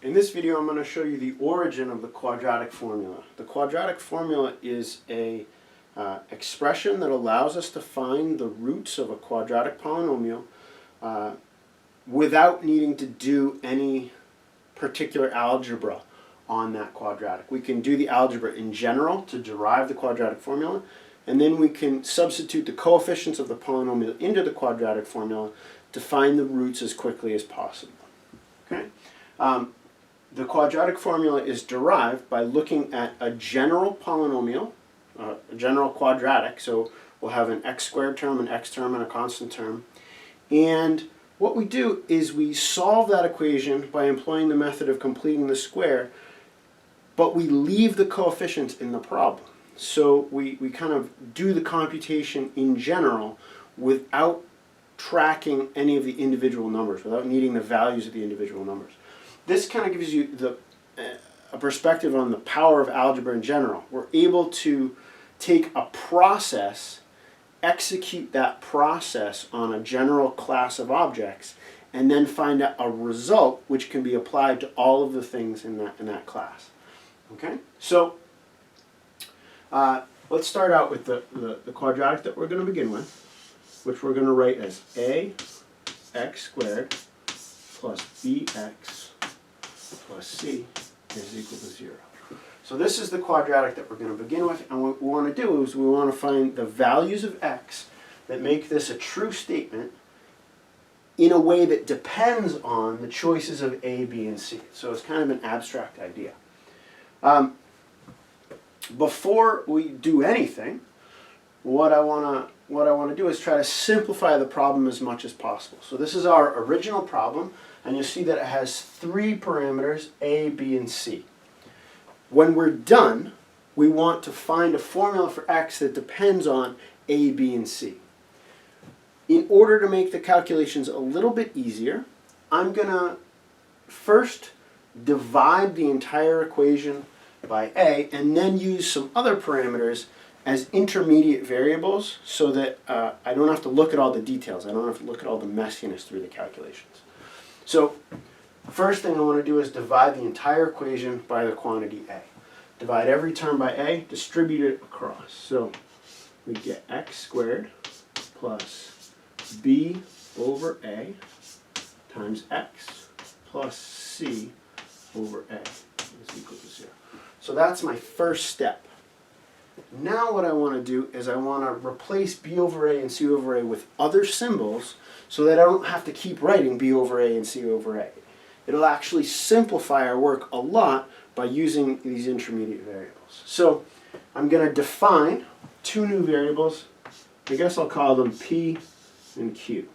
In this video, I'm going to show you the origin of the quadratic formula. The quadratic formula is a expression that allows us to find the roots of a quadratic polynomial without needing to do any particular algebra on that quadratic. We can do the algebra in general to derive the quadratic formula, and then we can substitute the coefficients of the polynomial into the quadratic formula to find the roots as quickly as possible. Okay? The quadratic formula is derived by looking at a general polynomial, a general quadratic, so we'll have an x squared term, an x term, and a constant term. And what we do is we solve that equation by employing the method of completing the square, but we leave the coefficients in the problem. So we kind of do the computation in general without tracking any of the individual numbers, without needing the values of the individual numbers. This kind of gives you a perspective on the power of algebra in general. We're able to take a process, execute that process on a general class of objects, and then find out a result which can be applied to all of the things in that class. Okay? So let's start out with the quadratic that we're going to begin with, which we're going to write as ax squared plus bx plus c is equal to 0. So this is the quadratic that we're going to begin with, and what we want to do is we want to find the values of x that make this a true statement in a way that depends on the choices of a, b, and c. So it's kind of an abstract idea. Before we do anything, what I want to do is try to simplify the problem as much as possible. So this is our original problem, and you'll see that it has 3 parameters, a, b, and c. When we're done, we want to find a formula for x that depends on a, b, and c. In order to make the calculations a little bit easier, I'm going to first divide the entire equation by a, and then use some other parameters as intermediate variables so that I don't have to look at all the details. I don't have to look at all the messiness through the calculations. So first thing I want to do is divide the entire equation by the quantity a. Divide every term by a, distribute it across. So we get x squared plus b over a times x plus c over a is equal to 0. So that's my first step. Now what I want to do is I want to replace b over a and c over a with other symbols so that I don't have to keep writing b over a and c over a. It'll actually simplify our work a lot by using these intermediate variables. So I'm going to define 2 new variables. I guess I'll call them p and q.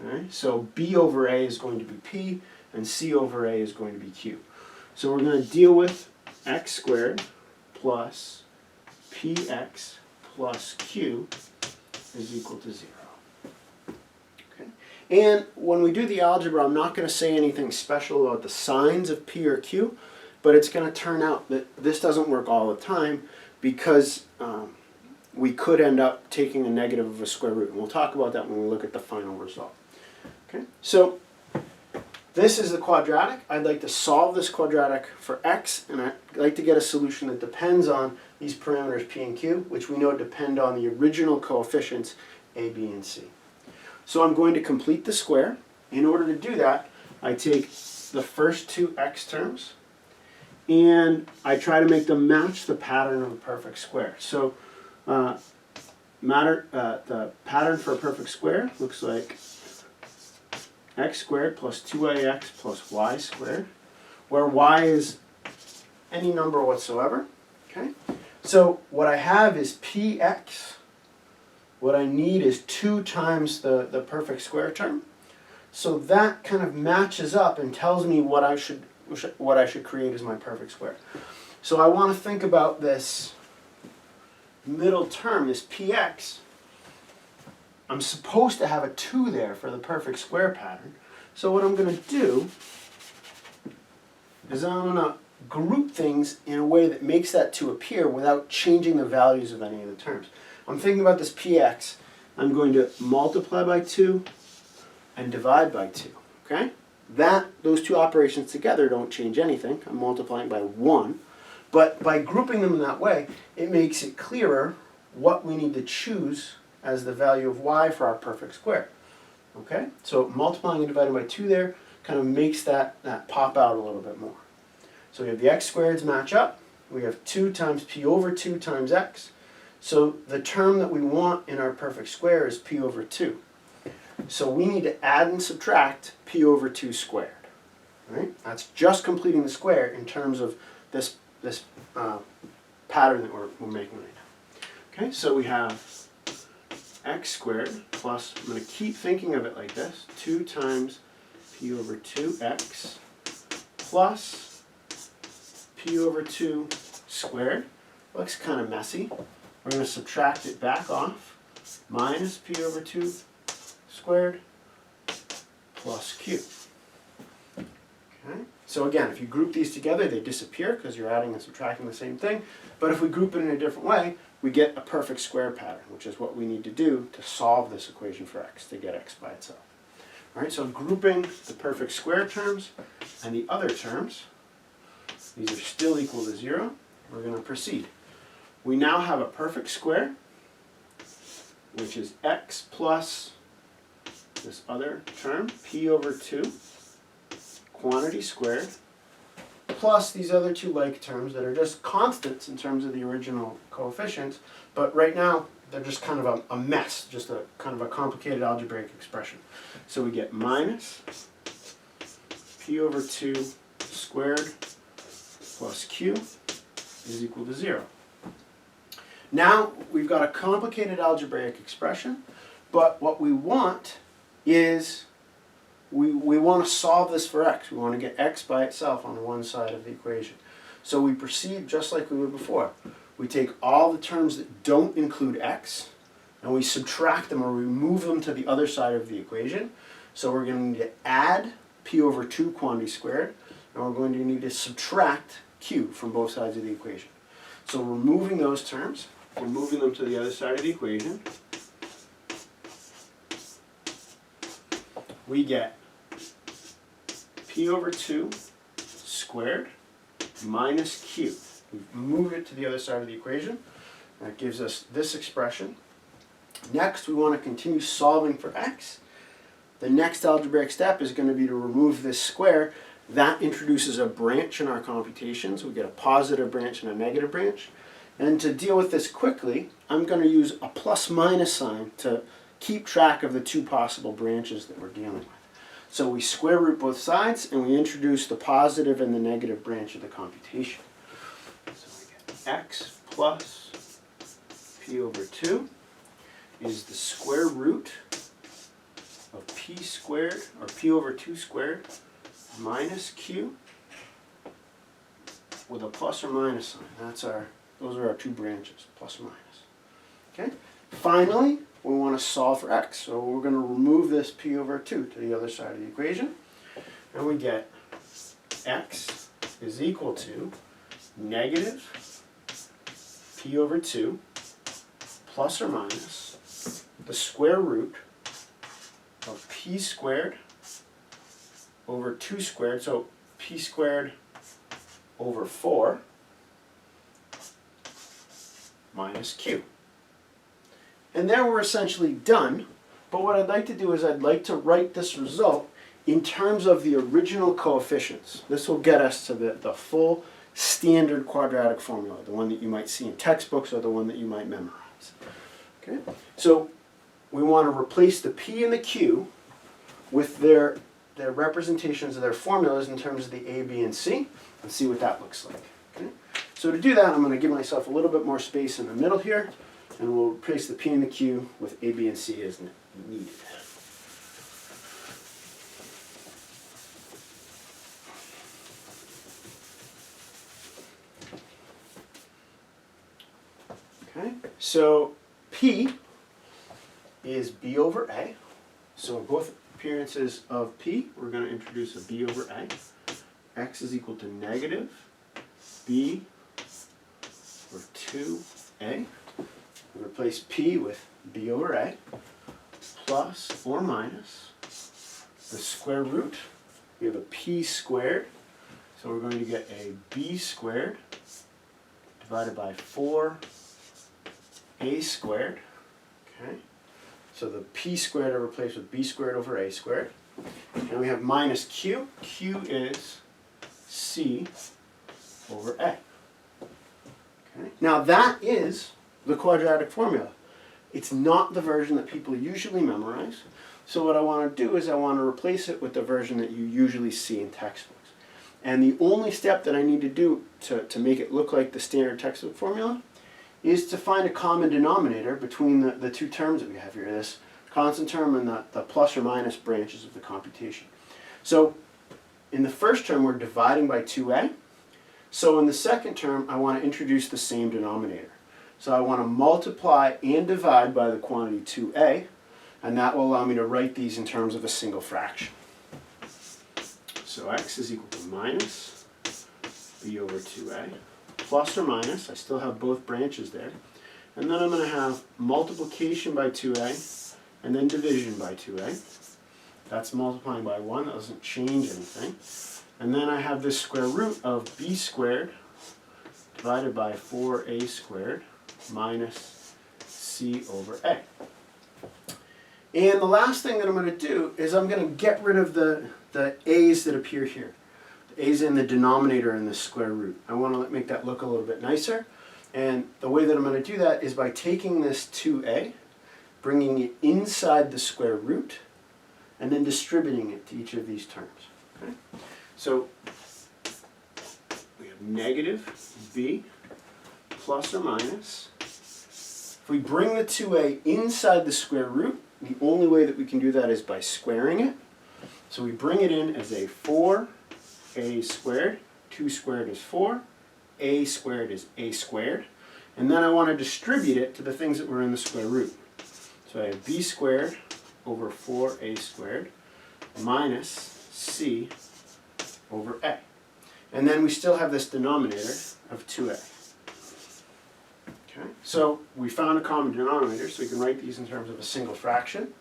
Okay, so b over a is going to be p and c over a is going to be q. So we're going to deal with x squared plus px plus q is equal to 0. Okay? And when we do the algebra, I'm not going to say anything special about the signs of p or q, but it's going to turn out that this doesn't work all the time because we could end up taking a negative of a square root. And we'll talk about that when we look at the final result. Okay? So this is the quadratic. I'd like to solve this quadratic for x, and I'd like to get a solution that depends on these parameters p and q, which we know depend on the original coefficients a, b, and c. So I'm going to complete the square. In order to do that, I take the first 2 x terms, and I try to make them match the pattern of a perfect square. So the pattern for a perfect square looks like x squared plus 2ax plus y squared, where y is any number whatsoever. Okay? So what I have is px. What I need is 2 times the perfect square term. So that kind of matches up and tells me what I should create as my perfect square. So I want to think about this middle term, this px. I'm supposed to have a 2 there for the perfect square pattern. So what I'm going to do is I'm going to group things in a way that makes that 2 appear without changing the values of any of the terms. I'm thinking about this px. I'm going to multiply by 2 and divide by 2. Okay? those two operations together don't change anything. I'm multiplying by 1. But by grouping them in that way, it makes it clearer what we need to choose as the value of y for our perfect square. Okay? So multiplying and dividing by 2 there kind of makes that pop out a little bit more. So we have the x squareds match up. We have 2 times p over 2 times x. So the term that we want in our perfect square is p over 2. So we need to add and subtract p over 2 squared. Right? That's just completing the square in terms of this pattern that we're making right now. Okay, so we have x squared plus, I'm going to keep thinking of it like this, 2 times p over 2x plus p over 2 squared. Looks kind of messy. We're going to subtract it back off, minus p over 2 squared plus q. Okay? So again, if you group these together, they disappear because you're adding and subtracting the same thing. But if we group it in a different way, we get a perfect square pattern, which is what we need to do to solve this equation for x, to get x by itself. All right, so grouping the perfect square terms and the other terms, these are still equal to 0. We're going to proceed. We now have a perfect square, which is x plus this other term, p over 2, quantity squared, plus these other two like terms that are just constants in terms of the original coefficients, but right now they're just kind of a mess, just a kind of a complicated algebraic expression. So we get minus p over 2 squared plus q is equal to 0. Now we've got a complicated algebraic expression, but what we want is we want to solve this for x. We want to get x by itself on one side of the equation. So we proceed just like we would before. We take all the terms that don't include x, and we subtract them or remove them to the other side of the equation. So we're going to need to add p over 2 quantity squared, and we're going to need to subtract q from both sides of the equation. So removing those terms, we're moving them to the other side of the equation. We get p over 2 squared minus q. We move it to the other side of the equation. That gives us this expression. Next, we want to continue solving for x. The next algebraic step is going to be to remove this square. That introduces a branch in our computations. We get a positive branch and a negative branch. And to deal with this quickly, I'm going to use a plus-minus sign to keep track of the two possible branches that we're dealing with. So we square root both sides, and we introduce the positive and the negative branch of the computation. So we get x plus p over 2 is the square root of p squared, or p over 2 squared, minus q with a plus or minus sign. Those are our two branches, plus or minus. Okay? Finally, we want to solve for x. So we're going to remove this p over 2 to the other side of the equation. And we get x is equal to negative p over 2 plus or minus the square root of p squared over 2 squared, so p squared over 4 minus q. And there we're essentially done, but what I'd like to do is I'd like to write this result in terms of the original coefficients. This will get us to the full standard quadratic formula, the one that you might see in textbooks or the one that you might memorize. Okay? So we want to replace the p and the q with their representations of their formulas in terms of the a, b, and c, and see what that looks like. Okay? So to do that, I'm going to give myself a little bit more space in the middle here, and we'll replace the p and the q with a, b, and c as needed. Okay, so p is b over a. So in both appearances of p, we're going to introduce a b over a. X is equal to negative b over 2a. We replace p with b over a plus or minus the square root we have a p squared. So we're going to get a b squared divided by 4a squared. Okay. So the p squared are replaced with b squared over a squared. And we have minus q. Q is c over a. Okay. Now that is the quadratic formula. It's not the version that people usually memorize. So what I want to do is I want to replace it with the version that you usually see in textbooks. And the only step that I need to do to make it look like the standard textbook formula is to find a common denominator between the two terms that we have here, this constant term and the plus or minus branches of the computation. So in the first term, we're dividing by 2a. So in the second term, I want to introduce the same denominator. So I want to multiply and divide by the quantity 2a, and that will allow me to write these in terms of a single fraction. So x is equal to minus b over 2a, plus or minus, I still have both branches there, and then I'm going to have multiplication by 2a, and then division by 2a. That's multiplying by 1, that doesn't change anything. And then I have this square root of b squared divided by 4a squared minus c over a. And the last thing that I'm going to do is I'm going to get rid of the a's that appear here. The a's in the denominator in the square root. I want to make that look a little bit nicer. And the way that I'm going to do that is by taking this 2a, bringing it inside the square root, and then distributing it to each of these terms. Okay? So we have negative b plus or minus. If we bring the 2a inside the square root, the only way that we can do that is by squaring it. So we bring it in as a 4a squared. 2 squared is 4. A squared is a squared. And then I want to distribute it to the things that were in the square root. So I have b squared over 4a squared minus c over a. And then we still have this denominator of 2a. Okay. So we found a common denominator, so we can write these in terms of a single fraction.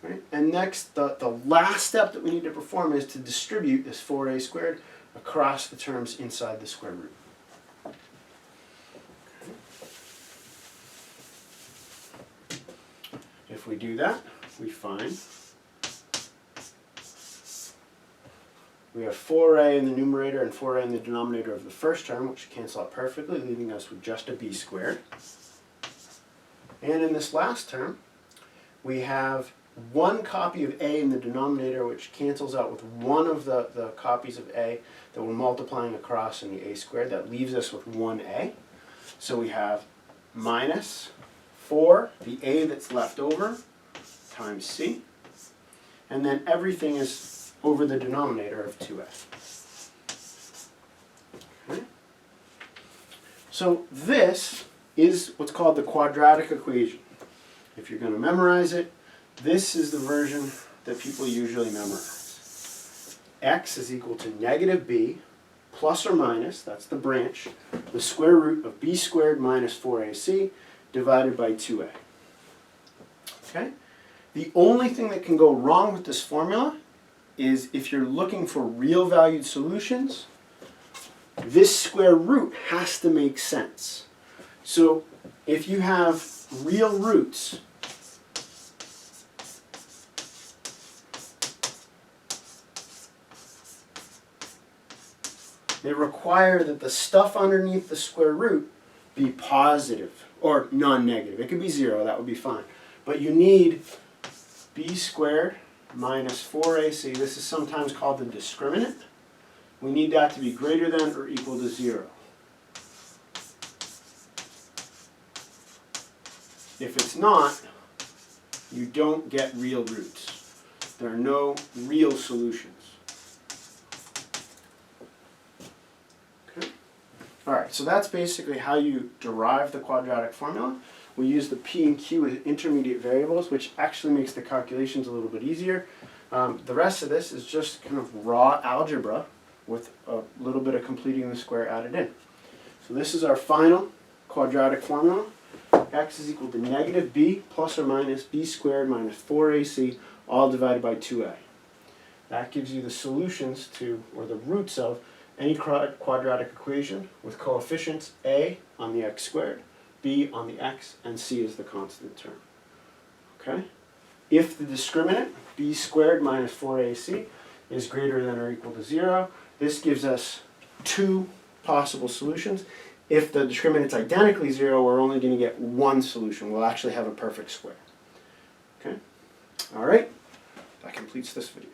Right? And next, the last step that we need to perform is to distribute this 4a squared across the terms inside the square root. Okay. If we do that, we find we have 4a in the numerator and 4a in the denominator of the first term, which cancel out perfectly, leaving us with just a b squared. And in this last term, we have one copy of a in the denominator, which cancels out with one of the copies of a that we're multiplying across in the a squared. That leaves us with 1a. So we have minus 4, the a that's left over, times c. And then everything is over the denominator of 2a. Okay. So this is what's called the quadratic equation. If you're going to memorize it, this is the version that people usually memorize. X is equal to negative b plus or minus, that's the branch, the square root of b squared minus 4ac divided by 2a. Okay? The only thing that can go wrong with this formula is if you're looking for real valued solutions, this square root has to make sense. So if you have real roots, they require that the stuff underneath the square root be positive or non-negative. It could be 0, that would be fine. But you need b squared minus 4ac, this is sometimes called the discriminant. We need that to be greater than or equal to 0. If it's not, you don't get real roots. There are no real solutions. Okay. All right, so that's basically how you derive the quadratic formula. We use the p and q as intermediate variables, which actually makes the calculations a little bit easier. The rest of this is just kind of raw algebra with a little bit of completing the square added in. So this is our final quadratic formula. X is equal to negative b plus or minus b squared minus 4ac, all divided by 2a. That gives you the solutions to, or the roots of, any quadratic equation with coefficients a on the x squared, b on the x, and c is the constant term. Okay? If the discriminant, b squared minus 4ac, is greater than or equal to 0, this gives us two possible solutions. If the discriminant's identically 0, we're only going to get one solution. We'll actually have a perfect square. Okay? All right? That completes this video.